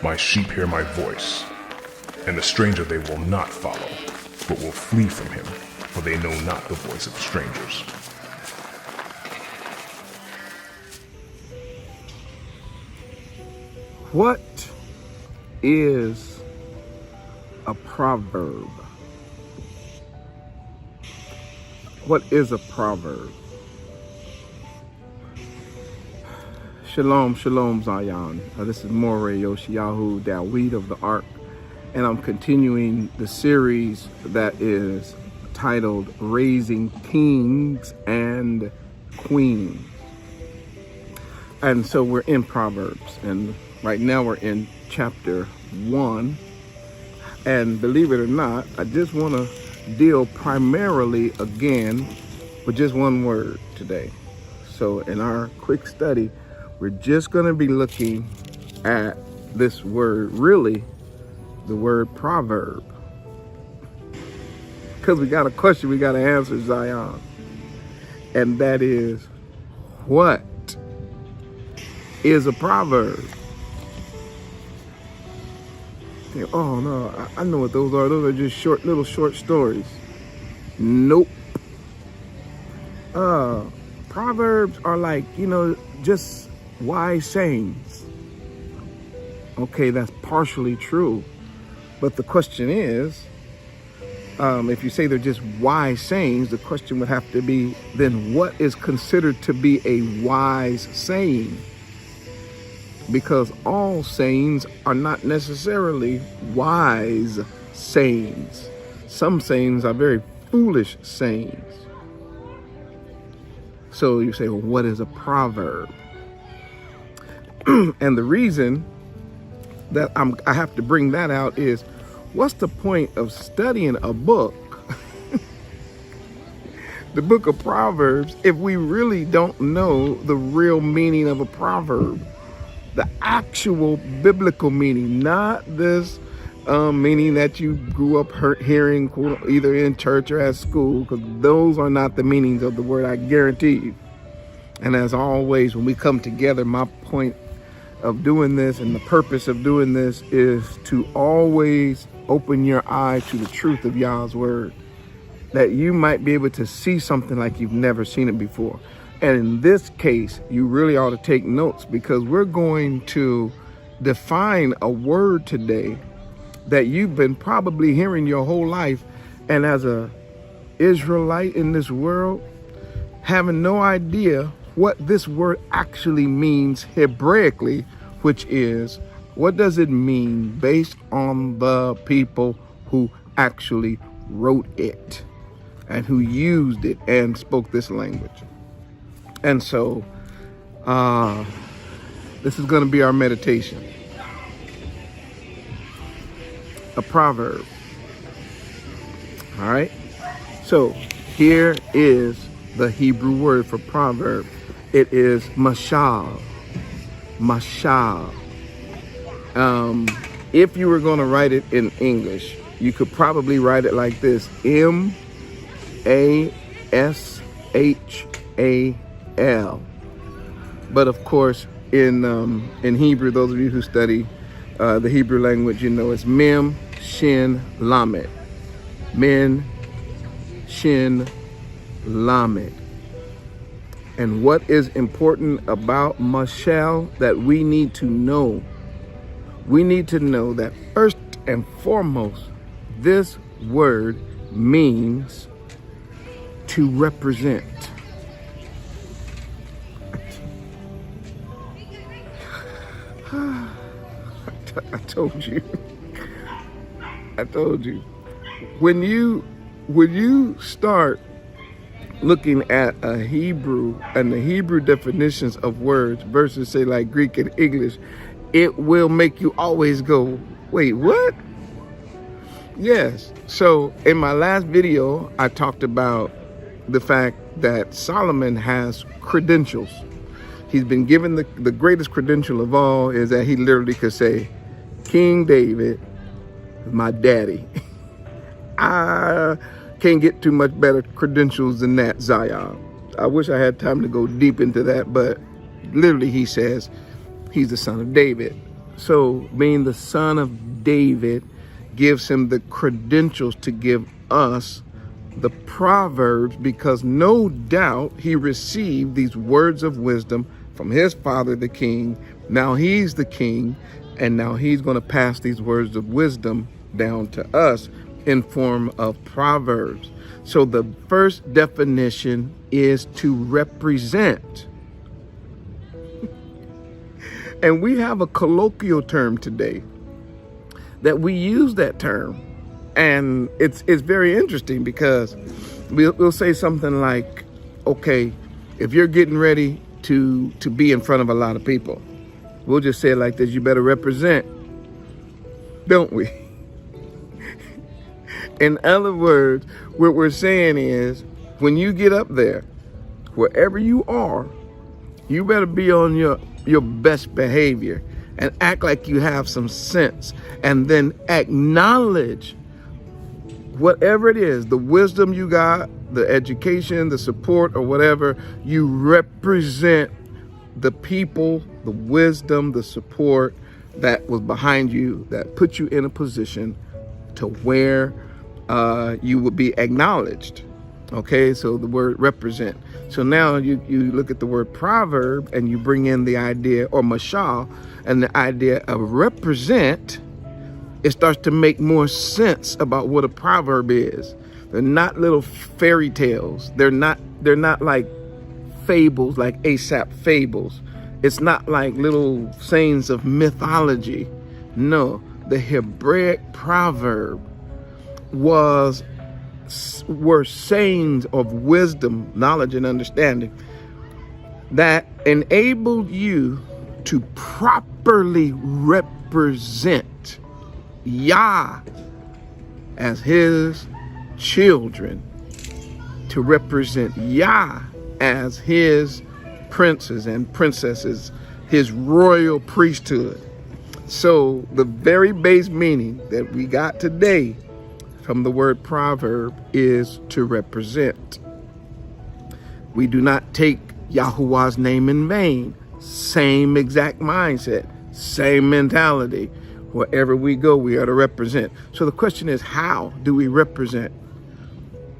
My sheep hear my voice, and the stranger they will not follow, but will flee from him, for they know not the voice of strangers. What is a proverb? What is a proverb? Shalom, shalom, Zion. This is Mosheh Yoshiyahu, Dawid of the Ark, and I'm continuing the series that is titled Raising Kings and Queens. And so we're in Proverbs, and right now we're in chapter 1. And believe it or not, I just want to deal primarily again with just one word today. So in our quick study, we're just going to be looking at this word, really, the word proverb. Because we got a question we got to answer, Zion. And that is, what is a proverb? Oh no, I know what those are. Those are just little short stories. Nope. Proverbs are like, just wise sayings. Okay, that's partially true. But the question is, if you say they're just wise sayings, the question would have to be, then what is considered to be a wise saying? Because all sayings are not necessarily wise sayings. Some sayings are very foolish sayings. So you say, well, what is a proverb? And the reason that I have to bring that out is, what's the point of studying a book, the book of Proverbs, if we really don't know the real meaning of a proverb? The actual biblical meaning, not this meaning that you grew up hearing either in church or at school, because those are not the meanings of the word, I guarantee you. And as always, when we come together, my point of doing this and the purpose of doing this is to always open your eye to the truth of Yah's word, that you might be able to see something like you've never seen it before. And in this case, you really ought to take notes, because we're going to define a word today that you've been probably hearing your whole life. And as a Israelite in this world, having no idea what this word actually means Hebraically, which is, what does it mean based on the people who actually wrote it and who used it and spoke this language. And so, this is going to be our meditation. A proverb. All right. So here is the Hebrew word for proverb. It is Mosheh. Mosheh. If you were going to write it in English, you could probably write it like this: M-A-S-H-A-L. But of course, in Hebrew, those of you who study the Hebrew language, it's Mem, Shin, Lamed. Mem, Shin, Lamed. And what is important about Mosheh that we need to know? We need to know that first and foremost, this word means to represent. I told you. When you start looking at a Hebrew and the Hebrew definitions of words versus say like Greek and English, it will make you always go, wait, what? Yes. So in my last video, I talked about the fact that Solomon has credentials. He's been given the greatest credential of all, is that he literally could say, King David, my daddy. I can't get too much better credentials than that, Zion. I wish I had time to go deep into that, but literally he says he's the son of David. So being the son of David gives him the credentials to give us the Proverbs, because no doubt he received these words of wisdom from his father, the king. Now he's the king, and now he's going to pass these words of wisdom down to us in form of Proverbs. So the first definition is to represent. And we have a colloquial term today that we use that term. And it's very interesting, because we'll say something like, okay, if you're getting ready to be in front of a lot of people, we'll just say it like this: you better represent, don't we? In other words, what we're saying is, when you get up there, wherever you are, you better be on your best behavior and act like you have some sense, and then acknowledge whatever it is, the wisdom you got, the education, the support, or whatever. You represent the people, the wisdom, the support that was behind you, that put you in a position to where you would be acknowledged. Okay, so the word represent. So now you look at the word proverb and you bring in the idea, or mashal, and the idea of represent. It starts to make more sense about what a proverb is. They're not little fairy tales. They're not like fables, like Aesop fables. It's not like little sayings of mythology. No, the Hebraic proverb were sayings of wisdom, knowledge, and understanding that enabled you to properly represent Yah as his children, to represent Yah as his princes and princesses, his royal priesthood. So the very base meaning that we got today from the word proverb is to represent. We do not take Yahuwah's name in vain. Same exact mindset, same mentality. Wherever we go, we are to represent. So the question is, how do we represent?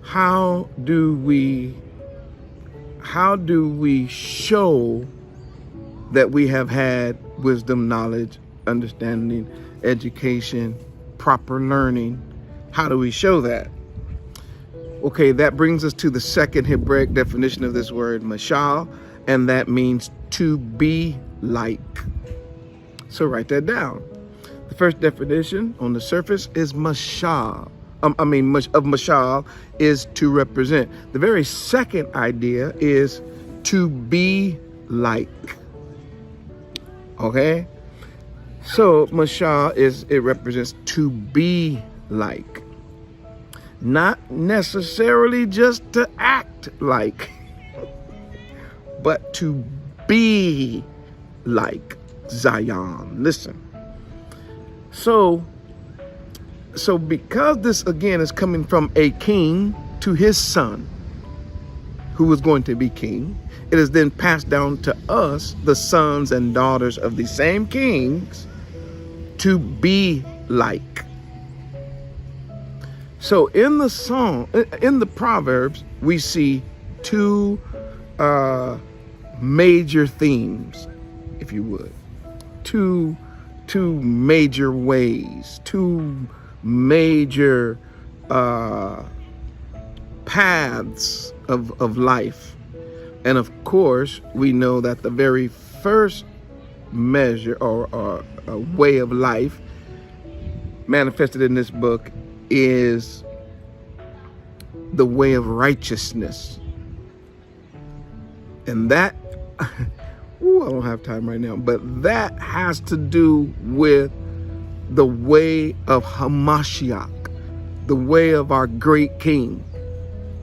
How do we show that we have had wisdom, knowledge, understanding, education, proper learning? How do we show that? Okay, that brings us to the second Hebraic definition of this word, mashal, and that means to be like. So write that down. The first definition on the surface is mashal. Of mashal is to represent. The very second idea is to be like. Okay? So mashal it represents to be like. Not necessarily just to act like, but to be like Zion. Listen. So because this again is coming from a king to his son, who was going to be king, it is then passed down to us, the sons and daughters of the same kings, to be like. So in the Proverbs, we see two major themes, if you would, two major ways, two major paths of life. And of course, we know that the very first measure or way of life manifested in this book is the way of righteousness. And that, I don't have time right now, but that has to do with the way of Ha Mashiac, the way of our great king.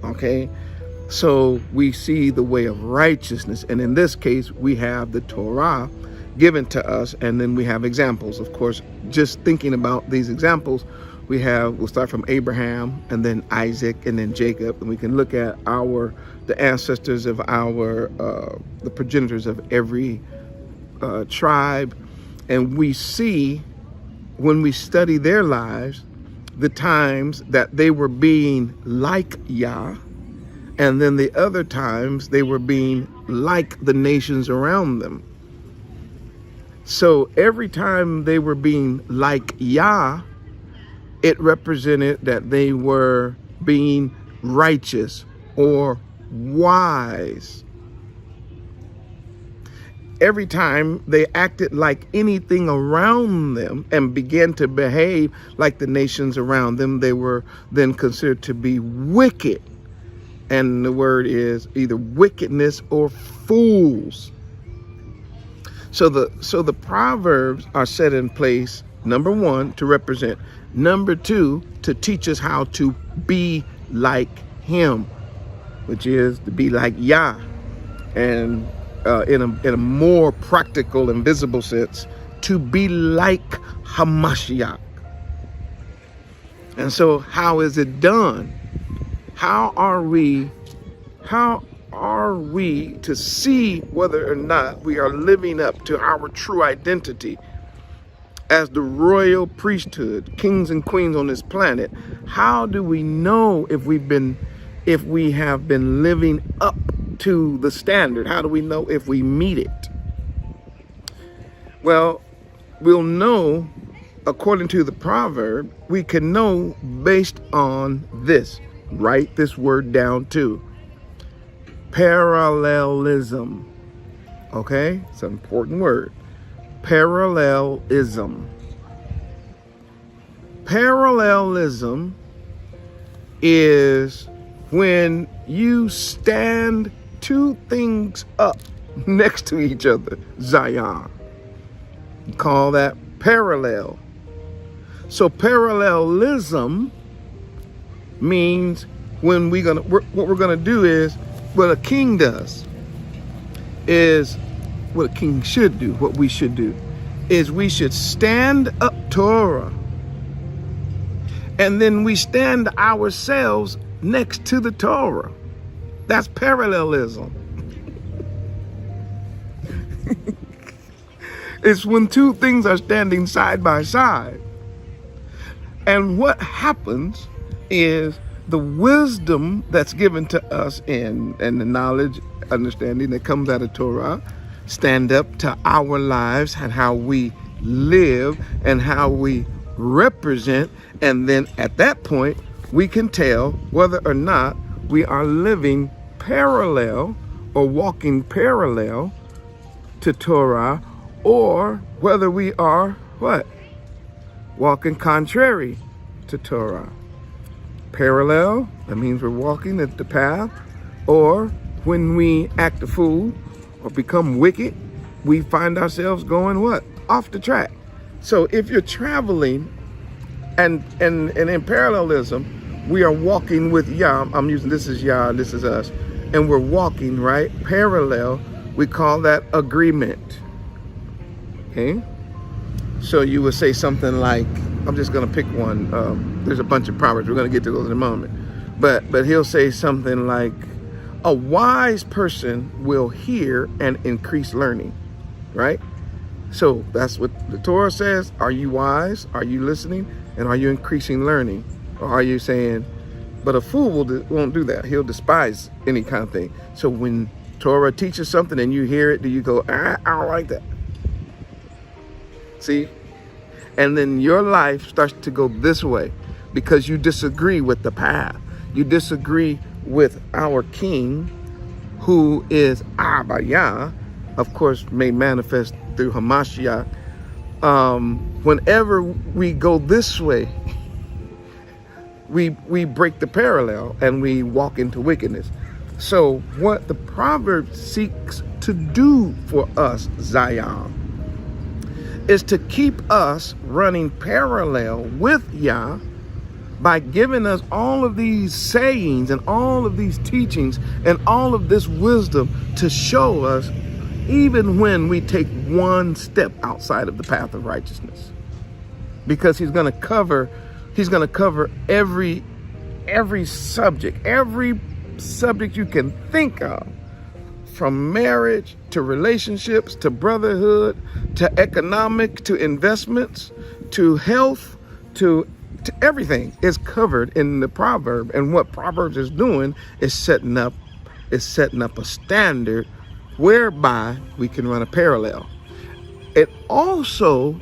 Okay? So we see the way of righteousness. And in this case, we have the Torah given to us, and then we have examples. Of course, just thinking about these examples, we'll start from Abraham, and then Isaac, and then Jacob, and we can look at the ancestors of the progenitors of every tribe, And we see, when we study their lives, the times that they were being like Yah, and then the other times they were being like the nations around them. So every time they were being like Yah, it represented that they were being righteous or wise. Every time they acted like anything around them and began to behave like the nations around them, they were then considered to be wicked. And the word is either wickedness or fools. So the Proverbs are set in place, number one, to represent. Number two, to teach us how to be like him, which is to be like Yah. And in a more practical and visible sense, to be like Ha Mashiac. And so how is it done? How are we to see whether or not we are living up to our true identity as the royal priesthood, kings and queens on this planet? How do we know if we have been living up to the standard? How do we know if we meet it? Well, we'll know, according to the proverb, we can know based on this. Write this word down too. Parallelism. Okay? It's an important word. Parallelism. Parallelism is when you stand two things up next to each other, Zion. You call that parallel. So parallelism means when what we're gonna do is what a king does, is what a king should do, what we should do, is we should stand up Torah, and then we stand ourselves next to the Torah. That's parallelism. It's when two things are standing side by side. And what happens is the wisdom that's given to us and the knowledge, understanding that comes out of Torah, stand up to our lives and how we live and how we represent. And then at that point, we can tell whether or not we are living parallel or walking parallel to Torah, or whether we are what? Walking contrary to Torah. Parallel, that means we're walking at the path, or when we act a fool or become wicked, we find ourselves going what? Off the track. So if you're traveling and in parallelism, we are walking with Yah. I'm using, this is Yah, this is us. And we're walking, right? Parallel, we call that agreement. Okay? So you would say something like, I'm just going to pick one. There's a bunch of proverbs. We're going to get to those in a moment. But he'll say something like, a wise person will hear and increase learning, right? So that's what the Torah says. Are you wise? Are you listening? And are you increasing learning? Or are you saying, but a fool won't do that. He'll despise any kind of thing. So when Torah teaches something and you hear it, do you go, I don't like that? See? And then your life starts to go this way because you disagree with the path. You disagree with our King, who is ABBA YAH, of course, made manifest through Ha Mashiac. Whenever we go this way, we break the parallel and we walk into wickedness. So what the proverb seeks to do for us, Zion, is to keep us running parallel with Yah by giving us all of these sayings and all of these teachings and all of this wisdom to show us even when we take one step outside of the path of righteousness. Because he's going to cover every subject you can think of from marriage to relationships to brotherhood to economic to investments to health to everything is covered in the proverb. And what Proverbs is doing is setting up a standard whereby we can run a parallel. It also,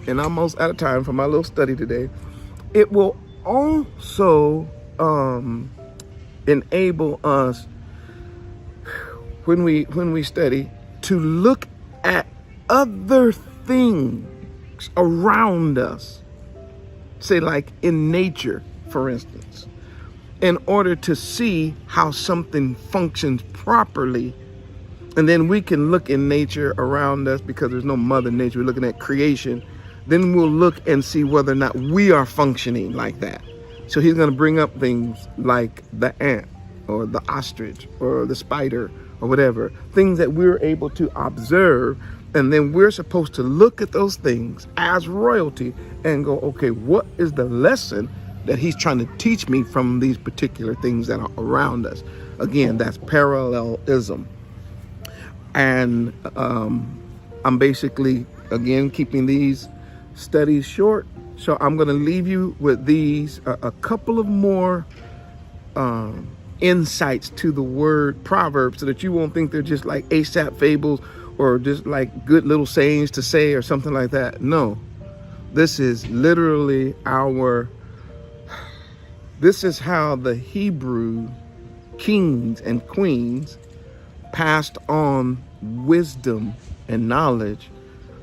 and I'm almost out of time for my little study today, it will also enable us when we study to look at other things around us, say like in nature, for instance, in order to see how something functions properly. And then we can look in nature around us, because there's no mother nature, we're looking at creation. Then we'll look and see whether or not we are functioning like that. So he's going to bring up things like the ant or the ostrich or the spider or whatever, things that we're able to observe. And then we're supposed to look at those things as royalty and go, okay, what is the lesson that he's trying to teach me from these particular things that are around us? Again, that's parallelism. And I'm basically, again, keeping these studies short. So I'm going to leave you with these, a couple of more insights to the word Proverbs, so that you won't think they're just like Aesop fables or just like good little sayings to say or something like that. No, this is literally this is how the Hebrew kings and queens passed on wisdom and knowledge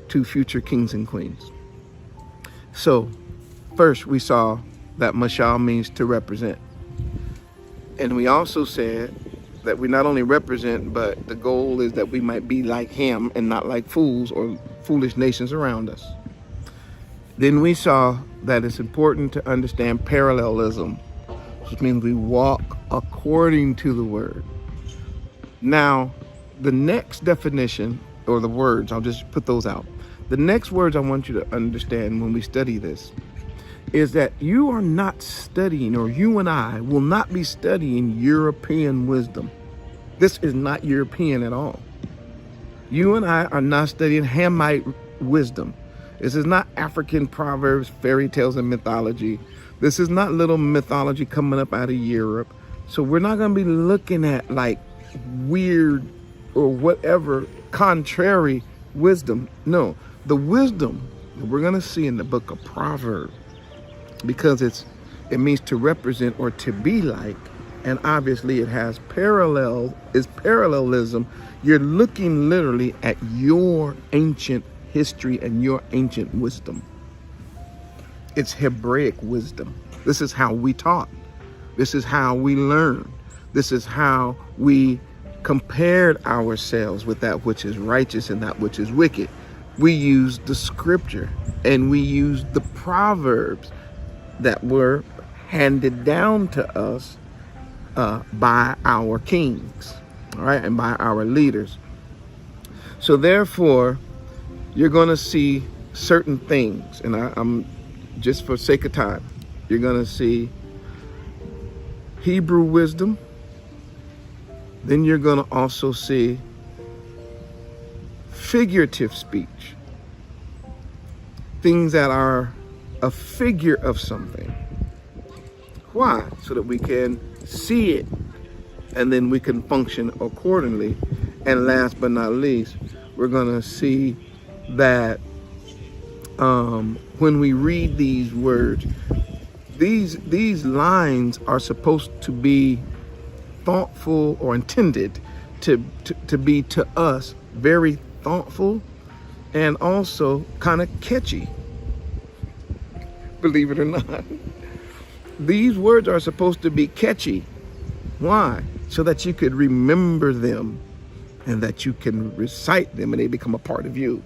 to future kings and queens. So first we saw that Mosheh means to represent. And we also said that we not only represent, but the goal is that we might be like him and not like fools or foolish nations around us. Then we saw that it's important to understand parallelism, which means we walk according to the word. Now, the next definition, or the words, I'll just put those out. The next words I want you to understand when we study this is that you are not studying, or you and I will not be studying European wisdom. This is not European at all. You and I are not studying Hamite wisdom. This is not African proverbs, fairy tales, and mythology. This is not little mythology coming up out of Europe. So we're not going to be looking at like weird or whatever contrary wisdom. No, the wisdom that we're going to see in the book of Proverbs, because it means to represent or to be like, and obviously it has parallelism. You're looking literally at your ancient history and your ancient wisdom. It's Hebraic wisdom. This is how we taught. This is how we learned. This is how we compared ourselves with that which is righteous and that which is wicked. We used the scripture and we used the proverbs that were handed down to us by our kings, all right, and by our leaders. So therefore, you're going to see certain things, and I'm just for sake of time, you're going to see Hebrew wisdom. Then you're going to also see figurative speech, things that are a figure of something. Why? So that we can see it and then we can function accordingly. And last but not least, we're going to see that when we read these words, these lines are supposed to be thoughtful, or intended to be to us very thoughtful and also kind of catchy. Believe it or not, these words are supposed to be catchy. Why? So that you could remember them and that you can recite them and they become a part of you.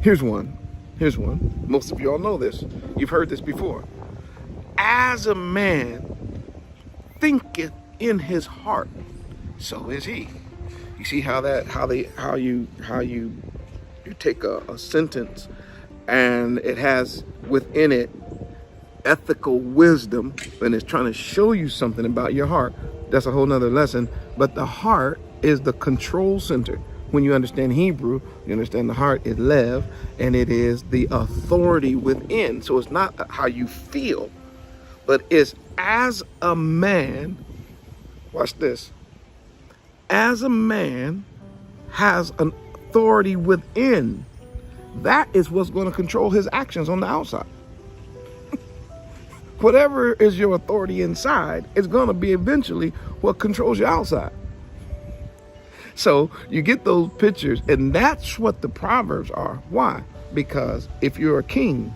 Here's one. Most of you all know this. You've heard this before. As a man thinketh in his heart, so is he. You see how you take a sentence and it has within it ethical wisdom, and it's trying to show you something about your heart. That's a whole nother lesson. But the heart is the control center. When you understand Hebrew, you understand the heart is lev, and it is the authority within. So it's not how you feel, but it's as a man, watch this, as a man has an authority within, that is what's going to control his actions on the outside. Whatever is your authority inside is going to be eventually what controls your outside. So you get those pictures, and that's what the Proverbs are. Why? Because if you're a king,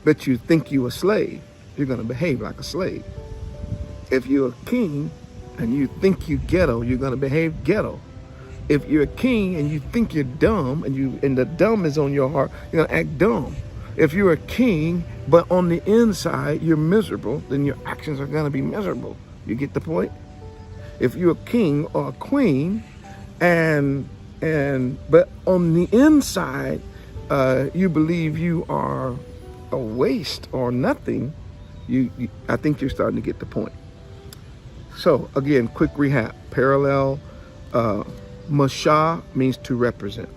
but you think you're a slave, you're going to behave like a slave. If you're a king and you think you're ghetto, you're going to behave ghetto. If you're a king and you think you're dumb, and the dumb is on your heart, you're going to act dumb. If you're a king, but on the inside you're miserable, then your actions are going to be miserable. You get the point? If you're a king or a queen, but on the inside you believe you are a waste or nothing, I think you're starting to get the point. So again, quick recap. Parallel, Mosheh means to represent.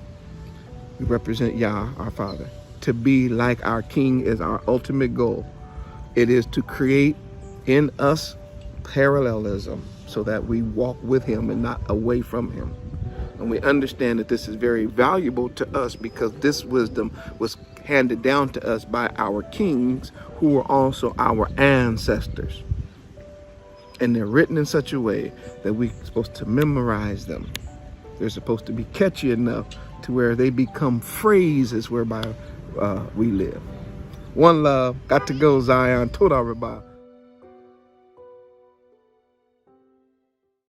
We represent Yah, our Father. To be like our King is our ultimate goal. It is to create in us parallelism so that we walk with him and not away from him. And we understand that this is very valuable to us because this wisdom was handed down to us by our kings who were also our ancestors. And they're written in such a way that we're supposed to memorize them. They're supposed to be catchy enough to where they become phrases whereby we live. One love. Got to go, Zion. Toda Rabbah.